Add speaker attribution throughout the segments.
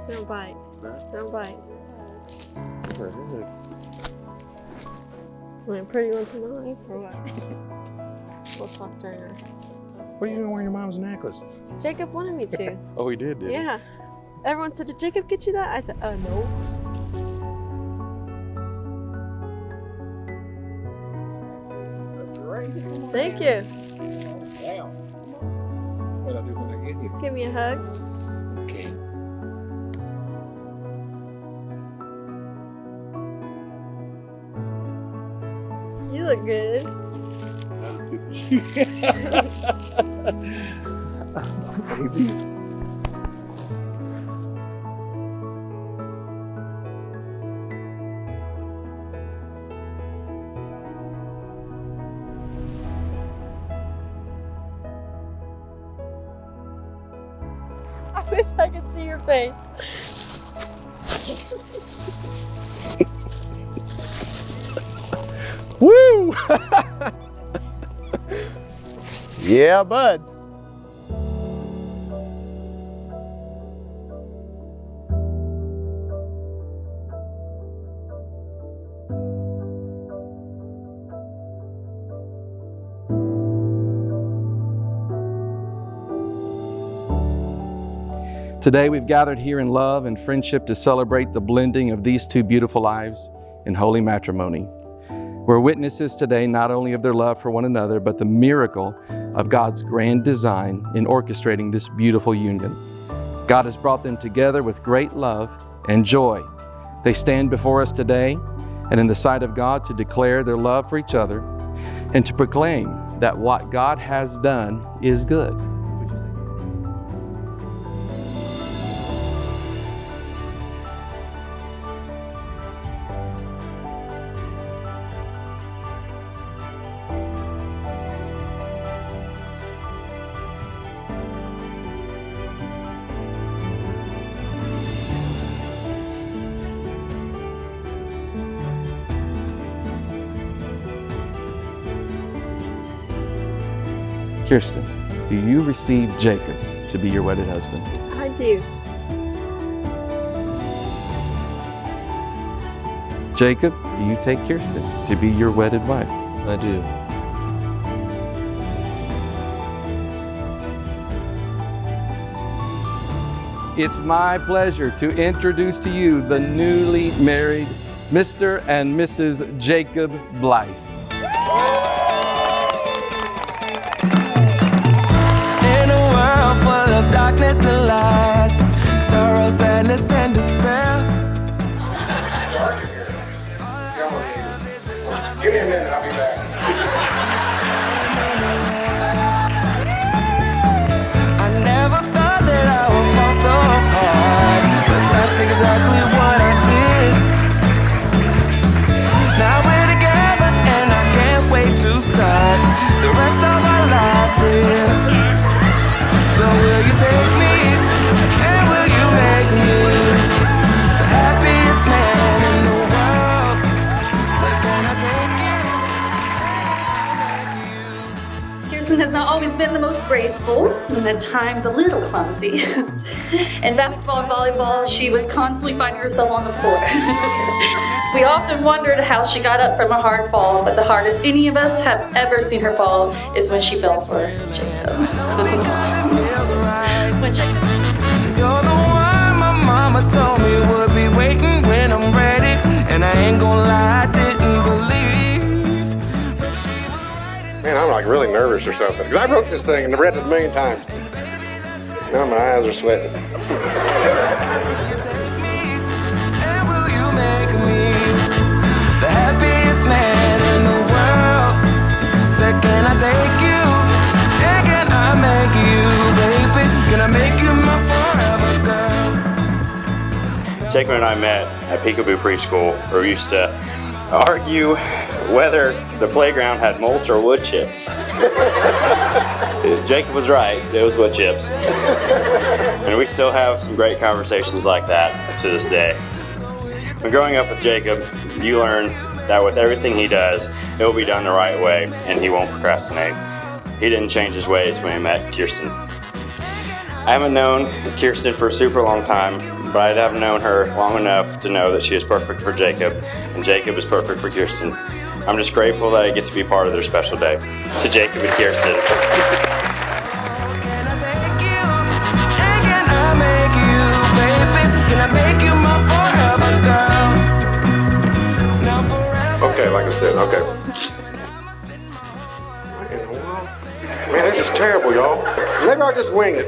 Speaker 1: Don't bite. Don't bite. My pretty one's in the life or what? We'll talk during her.
Speaker 2: What are you doing wearing your mom's necklace?
Speaker 1: Jacob wanted me to.
Speaker 2: Oh, he did, didn't he?
Speaker 1: Yeah. Everyone said, did Jacob get you that? I said, oh, no. Thank you.
Speaker 2: Wow. What I do when I get you?
Speaker 1: Give me a hug.
Speaker 2: Okay.
Speaker 1: You look good.
Speaker 2: Baby.
Speaker 1: I wish I could see your face.
Speaker 2: Woo! Yeah, bud. Today we've gathered here in love and friendship to celebrate the blending of these two beautiful lives in holy matrimony. We're witnesses today not only of their love for one another, but the miracle of God's grand design in orchestrating this beautiful union. God has brought them together with great love and joy. They stand before us today and in the sight of God to declare their love for each other and to proclaim that what God has done is good. Kirsten, do you receive Jacob to be your wedded husband?
Speaker 1: I do.
Speaker 2: Jacob, do you take Kirsten to be your wedded wife?
Speaker 3: I do.
Speaker 2: It's my pleasure to introduce to you the newly married Mr. and Mrs. Jacob Blythe.
Speaker 4: Of darkness and light, sorrow, sadness, and despair.
Speaker 2: Give me a minute, I'll be back.
Speaker 4: I never thought that I would fall so hard, but that's exactly what I did. Now we're together and I can't wait to start the rest of our lives here. So will you take me, and will you make me the happiest man in the world? So can I take you?
Speaker 5: Kirsten has not always been the most graceful, and at times a little clumsy. In basketball and volleyball, she was constantly finding herself on the floor. We often wondered how she got up from a hard fall, but the hardest any of us have ever seen her fall is when she fell for Jacob. When Jacob.
Speaker 4: You're the one my mama told me would be waiting when I'm ready, and I ain't gonna lie, I didn't believe.
Speaker 6: Man, I'm like really nervous or something. Because I wrote this thing and read it a million times. Now my eyes are sweating.
Speaker 4: And will you make me the happiest man in the world? So can I take you? And can I make you, baby? Can I make you my forever girl?
Speaker 3: Jacob and I met at Peekaboo Preschool, where we used to argue whether the playground had mulch or wood chips. Jacob was right, it was wood chips. And we still have some great conversations like that to this day. When growing up with Jacob, you learn that with everything he does, it will be done the right way and he won't procrastinate. He didn't change his ways when he met Kirsten. I haven't known Kirsten for a super long time, but I have known her long enough to know that she is perfect for Jacob, and Jacob is perfect for Kirsten. I'm just grateful that I get to be part of their special day. To Jacob and Kirsten.
Speaker 6: Okay, like I said, okay. Man, this is terrible, y'all. Maybe I'll just wing it.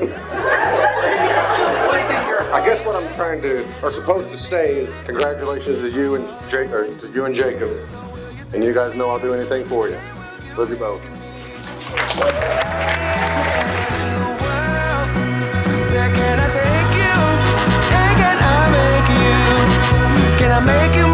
Speaker 6: I guess what I'm trying to, or supposed to say is congratulations to you and Jacob. And you guys know I'll do anything for you. Love you both.
Speaker 4: Can I make you